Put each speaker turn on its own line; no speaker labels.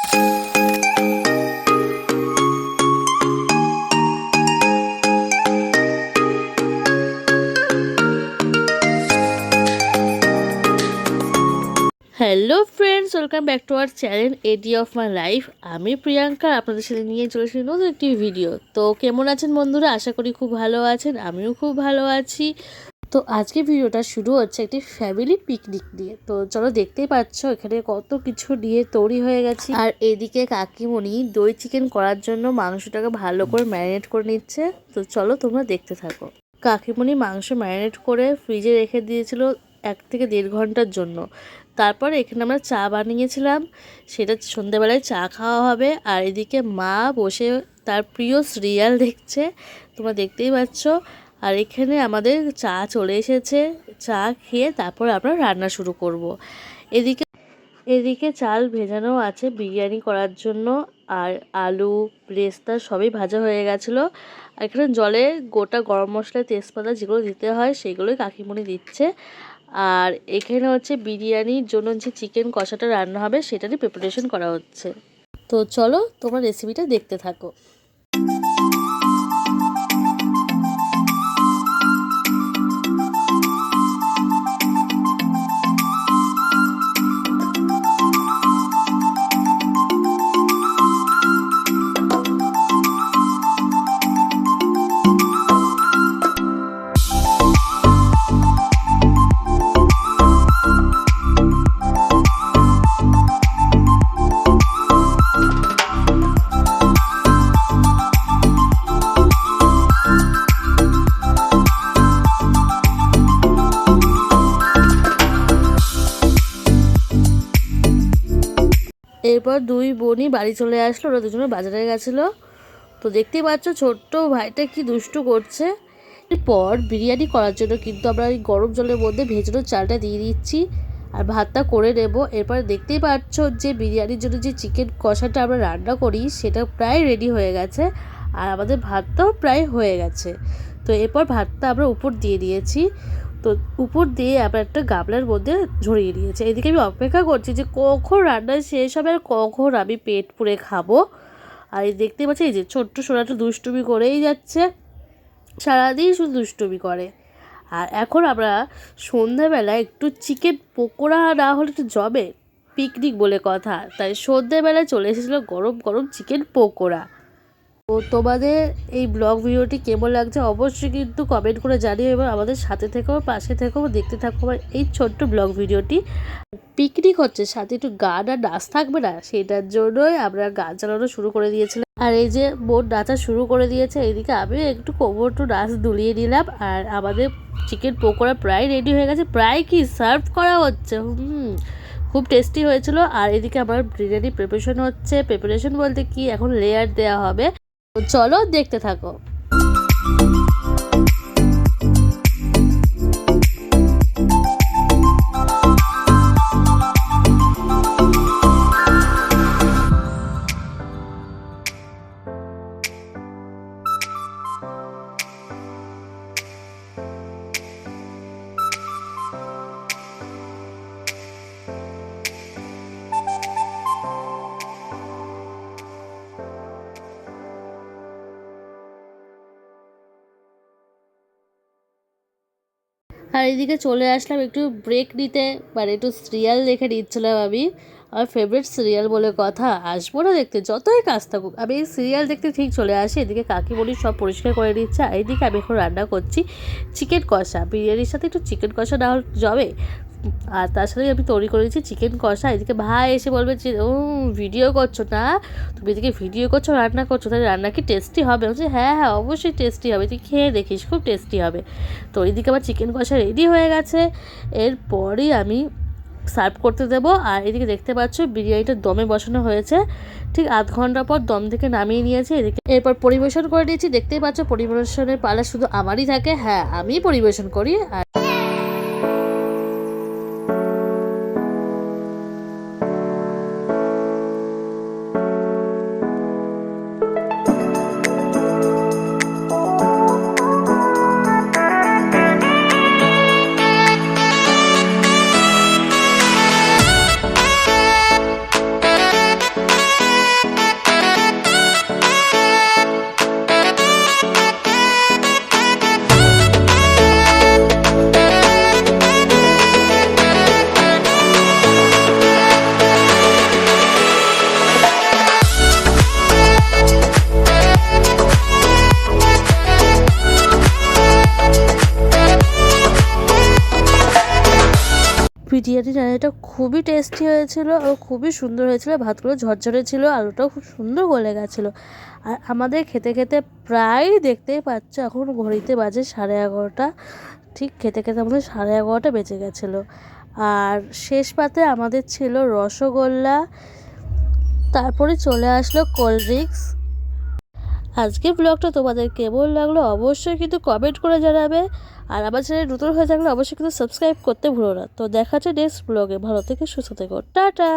Hello friends, welcome back to our channel a day of my life. আমি প্রিয়াঙ্কা আপনাদের সাথে নিয়ে চলেছি নতুন একটি ভিডিও। তো কেমন আছেন বন্ধুরা? আশা করি খুব ভালো আছেন, আমিও খুব ভালো আছি। তো আজকে ভিডিওটা শুরু হচ্ছে একটি ফ্যামিলি পিকনিক নিয়ে। তো চলো, দেখতেই পাচ্ছ এখানে কত কিছু নিয়ে তৈরি হয়ে গেছে। আর এদিকে কাকিমণি দই চিকেন করার জন্য মাংসটাকে ভালো করে ম্যারিনেট করে নিচ্ছে। তো চলো তোমরা দেখতে থাকো। কাকিমণি মাংস ম্যারিনেট করে ফ্রিজে রেখে দিয়েছিল 1 থেকে 1.5 ঘন্টার জন্য। তারপর এখানে আমরা চা বানিয়েছিলাম, সেটা সন্ধ্যেবেলায় চা খাওয়া হবে। আর এদিকে মা বসে তার প্রিয় সিরিয়াল দেখছে, তোমরা দেখতেই পাচ্ছ। আর এখানে আমাদের চা চলে এসেছে, চা খেয়ে তারপর আমরা রান্না শুরু করব। এদিকে চাল ভেজানো আছে বিরিয়ানি করার জন্য। আর আলু পেস্তা সবই ভাজা হয়ে গেছিলো। আর এখানে জলে গোটা গরম মশলা তেজপাতা যেগুলো দিতে হয় সেগুলোই কাকিমণি দিচ্ছে। আর এখানে হচ্ছে বিরিয়ানির জন্য যে চিকেন কষাটা রান্না হবে সেটারই প্রিপারেশন করা হচ্ছে। তো চলো তোমরা রেসিপিটা দেখতে থাকো। এরপর দুই বোনই বাড়ি চলে আসলো, ওরা দুজনে বাজারে গেছিলো। তো দেখতেই পাচ্ছ ছোট্ট ভাইটা কি দুষ্টু করছে। এরপর বিরিয়ানি করার জন্য কিন্তু আমরা এই গরম জলের মধ্যে ভেজানো চালটা দিয়ে দিচ্ছি আর ভাতটা করে নেব। এরপর দেখতেই পাচ্ছ যে বিরিয়ানির জন্য যে চিকেন কষাটা আমরা রান্না করি সেটা প্রায় রেডি হয়ে গেছে। আর আমাদের ভাতটাও প্রায় হয়ে গেছে। তো এরপর ভাতটা আমরা উপর দিয়ে দিয়েছি। তো উপর দিয়ে আবার একটা গামলার মধ্যে ঝরিয়ে দিয়েছে। এদিকে আমি অপেক্ষা করছি যে কখন রান্না শেষ হবে আর কখন আমি পেট পুড়ে খাবো। আর এই দেখতে পাচ্ছি এই যে ছোট্ট সোনাটা দুষ্টুমি করেই যাচ্ছে, সারাদিন শুধু দুষ্টুমি করে। আর এখন আমরা সন্ধ্যাবেলা একটু চিকেন পকোড়া না হলে একটু জমে, পিকনিক বলে কথা, তাই সন্ধ্যাবেলায় চলে এসেছিলো গরম গরম চিকেন পকোড়া। তো তোমাদের এই ব্লগ ভিডিওটি কেমন লাগছে অবশ্যই কিন্তু কমেন্ট করে জানিও, এবং আমাদের সাথে থেকেও পাশে থেকেও দেখতে থাকো আমার এই ছোট্ট ব্লগ ভিডিওটি। পিকনিক হচ্ছে, সাথে একটু গান আর নাচ থাকবে না, সেটার জন্যই আমরা গান চালানো শুরু করে দিয়েছিলাম। আর এই যে বোন নাচা শুরু করে দিয়েছে, এইদিকে আমি একটু কোমর একটু নাচ দুলিয়ে নিলাম। আর আমাদের চিকেন পকোড়া প্রায় রেডি হয়ে গেছে, প্রায় কি সার্ভ করা হচ্ছে। খুব টেস্টি হয়েছিল। আর এদিকে আমার বিরিয়ানি প্রিপারেশন হচ্ছে, প্রিপারেশন বলতে কি এখন লেয়ার দেওয়া হবে। চলো দেখতে থাকো। আর এদিকে চলে আসলাম একটু ব্রেক নিতে, মানে একটু সিরিয়াল দেখে নিচ্ছিলাম আমি। আমার ফেভারিট সিরিয়াল বলে কথা, আসবো না দেখতে যতই কাজ থাকুক, আমি এই সিরিয়াল দেখতে ঠিক চলে আসি। এদিকে কাকিমণি সব পরিষ্কার করে নিচ্ছে। আর এইদিকে আমি এখন রান্না করছি চিকেন কষা। বিরিয়ানির সাথে একটু চিকেন কষা না হলে যাবে। আর তার সাথে আমি তৈরি করেছি চিকেন কষা। এদিকে ভাই এসে বলবে যে ও ভিডিও করছো না, তুমি এদিকে ভিডিও করছো রান্না করছো, তাহলে রান্না কি টেস্টি হবে? বলছে হ্যাঁ হ্যাঁ অবশ্যই টেস্টি হবে, তুই খেয়ে দেখিস, খুব টেস্টি হবে। তো এইদিকে আমার চিকেন কষা রেডি হয়ে গেছে। এরপরই আমি সার্ভ করতে দেবো। আর এদিকে দেখতে পাচ্ছ বিরিয়ানিটা দমে বসানো হয়েছে, ঠিক আধ ঘন্টা পর দম থেকে নামিয়ে নিয়েছে। এদিকে এরপর পরিবেশন করে দিয়েছি। দেখতেই পাচ্ছ পরিবেশনের পালা শুধু আমারই থাকে, হ্যাঁ আমি পরিবেশন করি। আর বিরিয়ানিটা খুবই টেস্টি হয়েছিল ও খুবই সুন্দর হয়েছিল। ভাতগুলো ঝরঝরে ছিল, আলুটাও খুব সুন্দর গলে গেছিলো। আর আমাদের খেতে খেতে প্রায় দেখতেই পাচ্ছ এখন ঘড়িতে বাজে 11:30। ঠিক খেতে খেতে আমাদের 11:30 বেজে গেছিলো। আর শেষ পাতে আমাদের ছিল রসগোল্লা, তারপরে চলে আসলো কোল্ড ড্রিঙ্কস। আজকের ব্লগটা তোমাদের কেমন লাগলো অবশ্যই কিন্তু কমেন্ট করে জানাবে। আর আমার চ্যানেল নতুন হয়ে থাকলে অবশ্যই কিন্তু সাবস্ক্রাইব করতে ভুলো না। তো দেখা হচ্ছে নেক্সট ব্লগে। ভালো থেকে সুস্থ থেকো, টাটা।